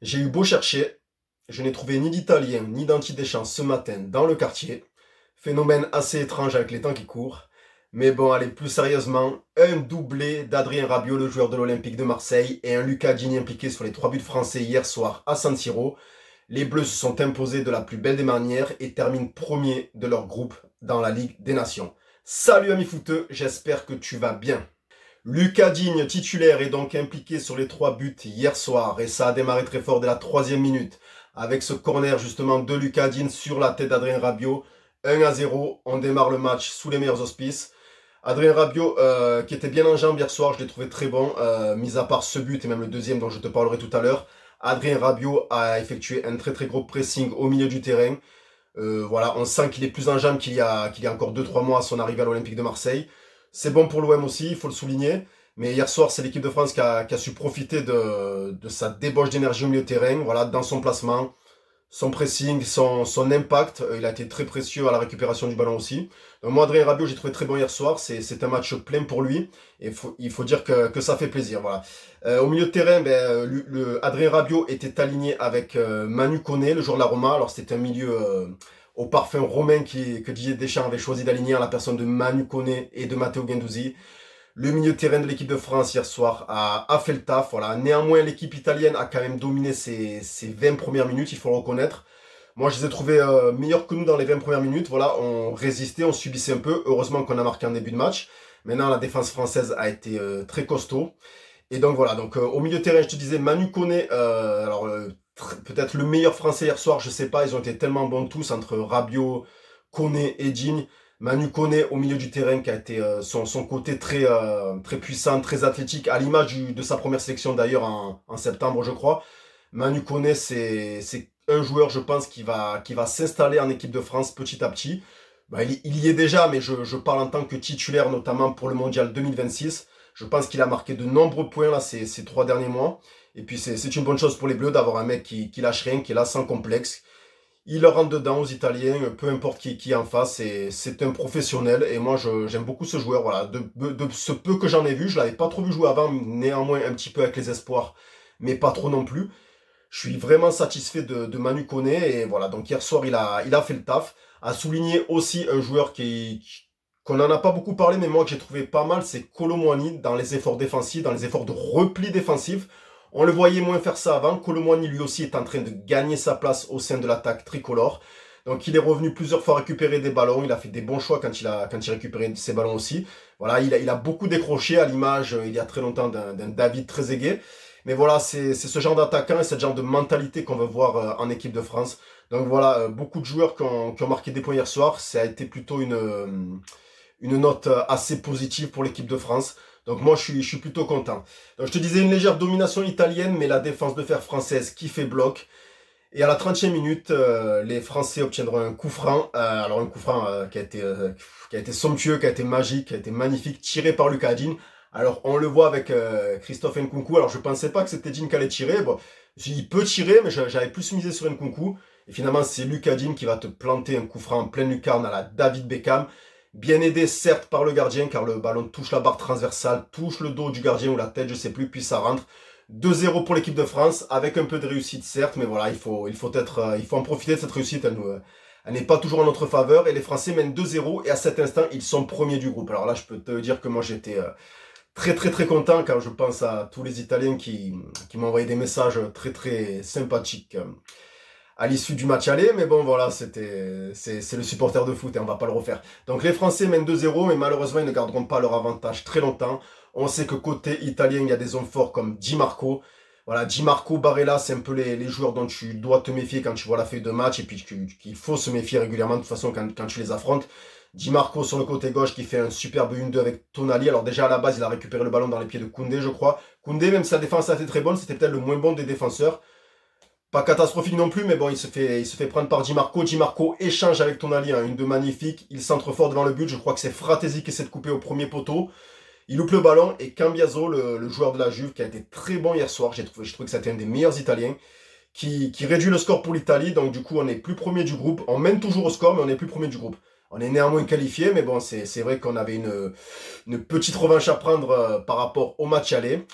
J'ai eu beau chercher, je n'ai trouvé ni d'Italien ni d'anti-Deschamps ce matin dans le quartier. Phénomène assez étrange avec les temps qui courent. Mais bon, allez, plus sérieusement, un doublé d'Adrien Rabiot, le joueur de l'Olympique de Marseille, et un Lucas Digne impliqué sur les 3 buts français hier soir à San Siro. Les Bleus se sont imposés de la plus belle des manières et terminent premier de leur groupe dans la Ligue des Nations. Salut ami footeux, j'espère que tu vas bien. Lucas Digne, titulaire, est donc impliqué sur les 3 buts hier soir et ça a démarré très fort dès la 3e minute avec ce corner justement de Lucas Digne sur la tête d'Adrien Rabiot. 1-0, on démarre le match sous les meilleurs auspices. Adrien Rabiot, qui était bien en jambes hier soir, je l'ai trouvé très bon, mis à part ce but et même le deuxième dont je te parlerai tout à l'heure. Adrien Rabiot a effectué un très très gros pressing au milieu du terrain. Voilà, on sent qu'il est plus en jambes qu'il y a encore 2-3 mois à son arrivée à l'Olympique de Marseille. C'est bon pour l'OM aussi, il faut le souligner. Mais hier soir, c'est l'équipe de France qui a su profiter de sa débauche d'énergie au milieu de terrain, voilà, dans son placement, son pressing, son impact. Il a été très précieux à la récupération du ballon aussi. Donc moi, Adrien Rabiot, j'ai trouvé très bon hier soir. C'est un match plein pour lui. Et il faut dire que ça fait plaisir. Voilà. Au milieu de terrain, Adrien Rabiot était aligné avec Manu Koné, le joueur de la Roma. Alors c'était un milieu au parfum romain que Didier Deschamps avait choisi d'aligner en la personne de Manu Koné et de Matteo Guendouzi. Le milieu de terrain de l'équipe de France hier soir a fait le taf. Voilà. Néanmoins, l'équipe italienne a quand même dominé ses 20 premières minutes, il faut le reconnaître. Moi, je les ai trouvés meilleurs que nous dans les 20 premières minutes. Voilà, on résistait, on subissait un peu. Heureusement qu'on a marqué en début de match. Maintenant, la défense française a été très costaud. Et donc voilà, donc au milieu de terrain, je te disais, Manu Koné, peut-être le meilleur français hier soir, je sais pas, ils ont été tellement bons tous entre Rabiot, Koné et Digne. Manu Koné au milieu du terrain qui a été son côté très puissant, très athlétique, à l'image de sa première sélection d'ailleurs en septembre, je crois. Manu Koné, c'est un joueur, je pense, qui va s'installer en équipe de France petit à petit. Bah, il y est déjà, mais je parle en tant que titulaire, notamment pour le Mondial 2026. Je pense qu'il a marqué de nombreux points là, ces 3 derniers mois. Et puis c'est une bonne chose pour les Bleus d'avoir un mec qui lâche rien, qui est là sans complexe. Il leur rentre dedans aux Italiens, peu importe qui est en face, c'est un professionnel. Et moi, j'aime beaucoup ce joueur. Voilà. De ce peu que j'en ai vu, je l'avais pas trop vu jouer avant, néanmoins un petit peu avec les espoirs, mais pas trop non plus. Je suis vraiment satisfait de Manu Koné. Et voilà, donc hier soir, il a fait le taf. A souligné aussi un joueur qu'on n'en a pas beaucoup parlé, mais moi que j'ai trouvé pas mal, c'est Kolo Muani dans les efforts défensifs, dans les efforts de repli défensif. On le voyait moins faire ça avant. Kolo Muani lui aussi est en train de gagner sa place au sein de l'attaque tricolore. Donc il est revenu plusieurs fois récupérer des ballons. Il a fait des bons choix quand il récupérait ses ballons aussi. Voilà, il a beaucoup décroché à l'image il y a très longtemps d'un David Trezeguet. Mais voilà, c'est ce genre d'attaquant et ce genre de mentalité qu'on veut voir en équipe de France. Donc voilà, beaucoup de joueurs qui ont marqué des points hier soir. Ça a été plutôt une note assez positive pour l'équipe de France. Donc moi je suis plutôt content. Donc je te disais une légère domination italienne, mais la défense de fer française qui fait bloc. Et à la 30e minute, les Français obtiendront un coup franc. Alors un coup franc qui a été somptueux, qui a été magique, qui a été magnifique, tiré par Lucas Digne. Alors on le voit avec Christophe Nkunku. Alors je pensais pas que c'était Digne qui allait tirer. Bon, il peut tirer, mais j'avais plus misé sur Nkunku. Et finalement c'est Lucas Digne qui va te planter un coup franc en pleine lucarne à la David Beckham. Bien aidé certes par le gardien, car le ballon touche la barre transversale, touche le dos du gardien ou la tête, je sais plus, puis ça rentre. 2-0 pour l'équipe de France, avec un peu de réussite certes, mais voilà, il faut en profiter de cette réussite, elle n'est pas toujours en notre faveur, et les Français mènent 2-0, et à cet instant, ils sont premiers du groupe. Alors là, je peux te dire que moi, j'étais très très très content quand je pense à tous les Italiens qui m'ont envoyé des messages très très sympathiques à l'issue du match aller, mais bon voilà, c'est le supporter de foot et on va pas le refaire. Donc les Français mènent 2-0, mais malheureusement ils ne garderont pas leur avantage très longtemps. On sait que côté italien, il y a des hommes forts comme Di Marco. Voilà, Di Marco, Barella, c'est un peu les joueurs dont tu dois te méfier quand tu vois la feuille de match et puis qu'il faut se méfier régulièrement de toute façon quand tu les affrontes. Di Marco sur le côté gauche qui fait un superbe 1-2 avec Tonali. Alors déjà à la base, il a récupéré le ballon dans les pieds de Koundé, je crois. Koundé, même si sa défense a été très bonne, c'était peut-être le moins bon des défenseurs. Pas catastrophique non plus, mais bon, il se fait prendre par Di Marco. Di Marco échange avec Tonali, hein, une de magnifique. Il centre fort devant le but. Je crois que c'est Fratesi qui essaie de couper au premier poteau. Il loupe le ballon et Cambiaso, le joueur de la Juve, qui a été très bon hier soir. Je trouve que c'était un des meilleurs Italiens, qui réduit le score pour l'Italie. Donc du coup, on est plus premier du groupe. On mène toujours au score, mais on est plus premier du groupe. On est néanmoins qualifié, mais bon, c'est vrai qu'on avait une petite revanche à prendre par rapport au match aller.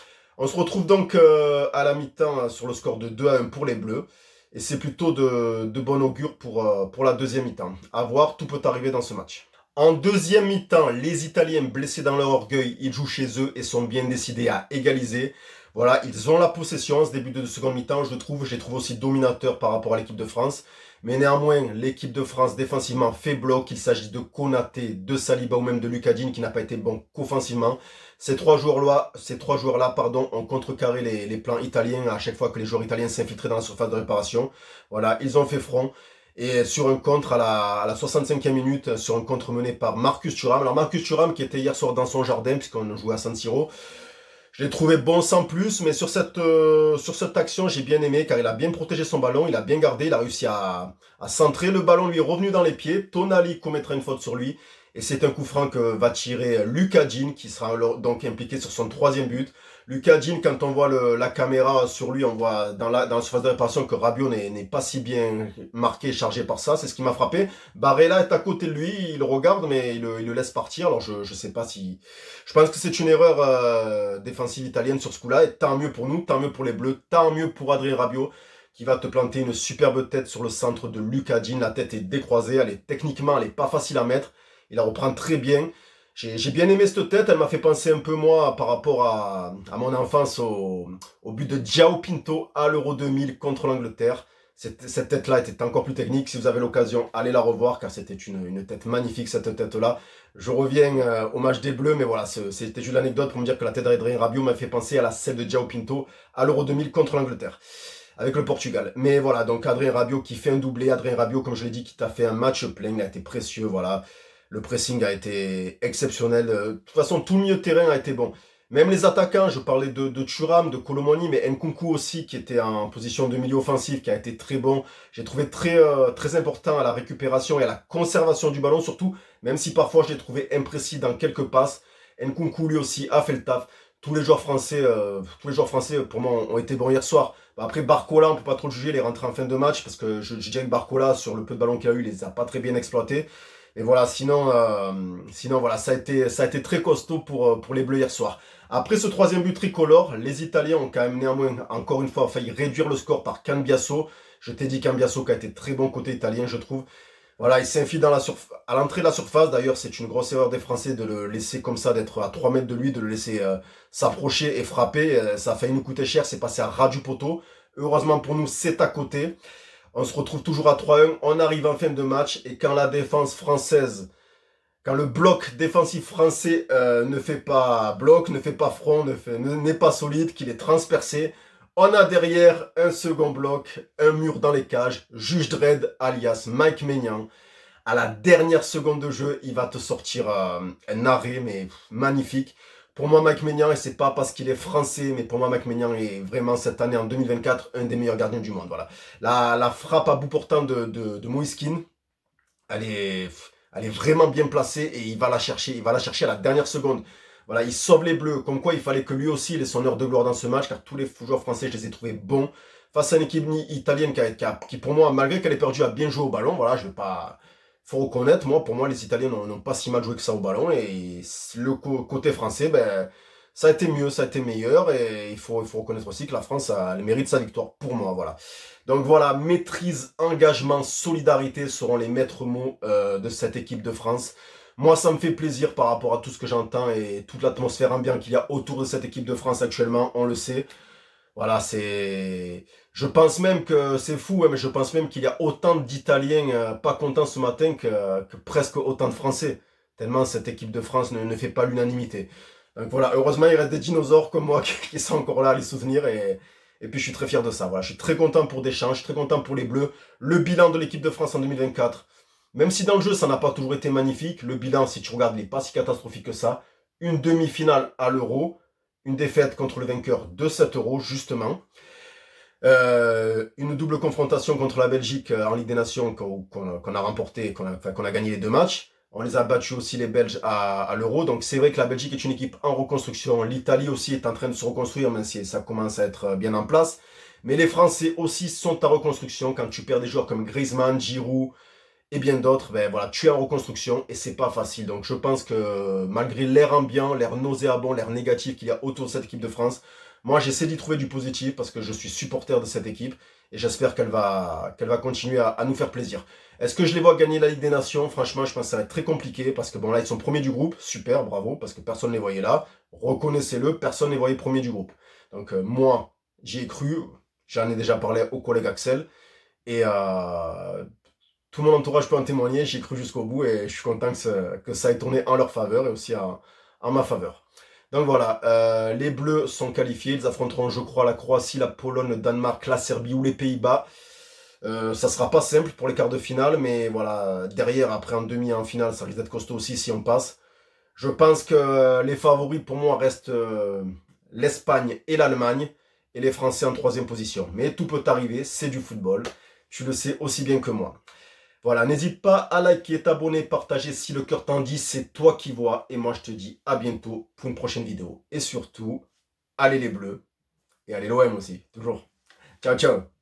On se retrouve donc à la mi-temps sur le score de 2-1 pour les Bleus. Et c'est plutôt de bon augure pour la deuxième mi-temps. À voir, tout peut arriver dans ce match. En deuxième mi-temps, les Italiens blessés dans leur orgueil, ils jouent chez eux et sont bien décidés à égaliser. Voilà, ils ont la possession en ce début de seconde mi-temps, je les trouve aussi dominateurs par rapport à l'équipe de France. Mais néanmoins, l'équipe de France défensivement fait bloc. Il s'agit de Konaté, de Saliba ou même de Lucas Digne qui n'a pas été bon qu'offensivement. Ces trois joueurs-là, ont contrecarré les plans italiens à chaque fois que les joueurs italiens s'infiltraient dans la surface de réparation. Voilà, ils ont fait front. Et sur un contre à la 65e minute, sur un contre mené par Marcus Thuram. Alors Marcus Thuram qui était hier soir dans son jardin, puisqu'on jouait à San Siro, je l'ai trouvé bon sans plus, mais sur cette action, j'ai bien aimé, car il a bien protégé son ballon, il a bien gardé, il a réussi à centrer, le ballon lui est revenu dans les pieds, Tonali commettra une faute sur lui, et c'est un coup franc que va tirer Lucas Digne, qui sera donc impliqué sur son troisième but. Lucas Digne, quand on voit la caméra sur lui, on voit dans la surface de réparation que Rabiot n'est pas si bien marqué et chargé par ça, c'est ce qui m'a frappé. Barella est à côté de lui, il le regarde, mais il le laisse partir, alors je sais pas si... Je pense que c'est une erreur défensive italienne sur ce coup-là, et tant mieux pour nous, tant mieux pour les Bleus, tant mieux pour Adrien Rabiot, qui va te planter une superbe tête sur le centre de Lucas Digne. La tête est décroisée, techniquement, elle est pas facile à mettre, il la reprend très bien. J'ai bien aimé cette tête, elle m'a fait penser un peu moi par rapport à mon enfance au but de João Pinto à l'Euro 2000 contre l'Angleterre. Cette tête-là était encore plus technique. Si vous avez l'occasion, allez la revoir car c'était une tête magnifique, cette tête-là. Je reviens au match des Bleus, mais voilà, c'était juste l'anecdote pour me dire que la tête d'Adrien Rabiot m'a fait penser à celle de João Pinto à l'Euro 2000 contre l'Angleterre, avec le Portugal. Mais voilà, donc Adrien Rabiot qui fait un doublé. Adrien Rabiot, comme je l'ai dit, qui t'a fait un match plein, il a été précieux, voilà. Le pressing a été exceptionnel. De toute façon, tout le milieu de terrain a été bon. Même les attaquants, je parlais de Thuram, de Colomoni, mais Nkunku aussi, qui était en position de milieu offensif, qui a été très bon. J'ai trouvé très important à la récupération et à la conservation du ballon, surtout, même si parfois je l'ai trouvé imprécis dans quelques passes. Nkunku, lui aussi, a fait le taf. Tous les joueurs français, pour moi, ont été bons hier soir. Après, Barcola, on peut pas trop le juger, il est rentré en fin de match, parce que je dirais que Barcola, sur le peu de ballon qu'il a eu, il les a pas très bien exploités. Et voilà, sinon voilà, ça a été très costaud pour les Bleus hier soir. Après ce troisième but tricolore, les Italiens ont quand même néanmoins, encore une fois, failli réduire le score par Cambiasso. Je t'ai dit Cambiasso qui a été très bon côté italien, je trouve. Voilà, il s'infile à l'entrée de la surface. D'ailleurs, c'est une grosse erreur des Français de le laisser comme ça, d'être à 3 mètres de lui, de le laisser s'approcher et frapper. Ça a failli nous coûter cher, c'est passé à ras du poteau. Heureusement pour nous, c'est à côté. On se retrouve toujours à 3-1, on arrive en fin de match et quand la défense française, quand le bloc défensif français ne fait pas bloc, ne fait pas front, n'est pas solide, qu'il est transpercé, on a derrière un second bloc, un mur dans les cages, Juge Dredd alias Mike Maignan. À la dernière seconde de jeu, il va te sortir un arrêt, mais magnifique. Pour moi, Mike Maignan, et c'est pas parce qu'il est français, mais pour moi, Mike Maignan est vraiment cette année, en 2024, un des meilleurs gardiens du monde. Voilà. La frappe à bout portant de Moise Kean, elle est, elle est vraiment bien placée et il va la chercher à la dernière seconde. Voilà, il sauve les Bleus. Comme quoi, il fallait que lui aussi il ait son heure de gloire dans ce match, car tous les joueurs français, je les ai trouvés bons. Face à une équipe italienne qui pour moi, malgré qu'elle ait perdu, a bien joué au ballon. Voilà, je vais pas. Faut reconnaître, pour moi, les Italiens n'ont pas si mal joué que ça au ballon. Et le côté français, ben, ça a été mieux, ça a été meilleur. Et il faut reconnaître aussi que la France elle mérite sa victoire, pour moi. Voilà. Donc voilà, maîtrise, engagement, solidarité seront les maîtres mots de cette équipe de France. Moi, ça me fait plaisir par rapport à tout ce que j'entends et toute l'atmosphère ambiante qu'il y a autour de cette équipe de France actuellement, on le sait. Voilà, Je pense même que c'est fou, hein, mais je pense même qu'il y a autant d'Italiens pas contents ce matin que presque autant de Français. Tellement cette équipe de France ne fait pas l'unanimité. Donc voilà, heureusement il reste des dinosaures comme moi qui sont encore là à les soutenir et puis je suis très fier de ça. Voilà, je suis très content pour Deschamps, je suis très content pour les Bleus. Le bilan de l'équipe de France en 2024, même si dans le jeu ça n'a pas toujours été magnifique, le bilan si tu regardes il n'est pas si catastrophique que ça. Une demi-finale à l'Euro, une défaite contre le vainqueur de cet Euro justement. Une double confrontation contre la Belgique en Ligue des Nations qu'on a remporté, qu'on a gagné les deux matchs. On les a battus aussi les Belges à l'Euro. Donc c'est vrai que la Belgique est une équipe en reconstruction. L'Italie aussi est en train de se reconstruire, même si ça commence à être bien en place. Mais les Français aussi sont en reconstruction. Quand tu perds des joueurs comme Griezmann, Giroud et bien d'autres, ben voilà, tu es en reconstruction et c'est pas facile. Donc je pense que malgré l'air ambiant, l'air nauséabond, l'air négatif qu'il y a autour de cette équipe de France, Moi, j'essaie d'y trouver du positif parce que je suis supporter de cette équipe et j'espère qu'elle va continuer à nous faire plaisir. Est-ce que je les vois gagner la Ligue des Nations? Franchement, je pense que ça va être très compliqué parce que bon, là, ils sont premiers du groupe. Super, bravo, parce que personne ne les voyait là. Reconnaissez-le, personne ne les voyait premiers du groupe. Donc, moi, j'y ai cru. J'en ai déjà parlé au collègue Axel. Et tout mon entourage peut en témoigner. J'y ai cru jusqu'au bout et je suis content que ça ait tourné en leur faveur et aussi en ma faveur. Donc voilà, les Bleus sont qualifiés. Ils affronteront, je crois, la Croatie, la Pologne, le Danemark, la Serbie ou les Pays-Bas. Ça sera pas simple pour les quarts de finale, mais voilà, derrière, après en demi et en finale, ça risque d'être costaud aussi si on passe. Je pense que les favoris pour moi restent l'Espagne et l'Allemagne, et les Français en troisième position. Mais tout peut arriver, c'est du football. Tu le sais aussi bien que moi. Voilà, n'hésite pas à liker, t'abonner, partager si le cœur t'en dit, c'est toi qui vois. Et moi je te dis à bientôt pour une prochaine vidéo. Et surtout, allez les Bleus, et allez l'OM aussi, toujours. Ciao, ciao.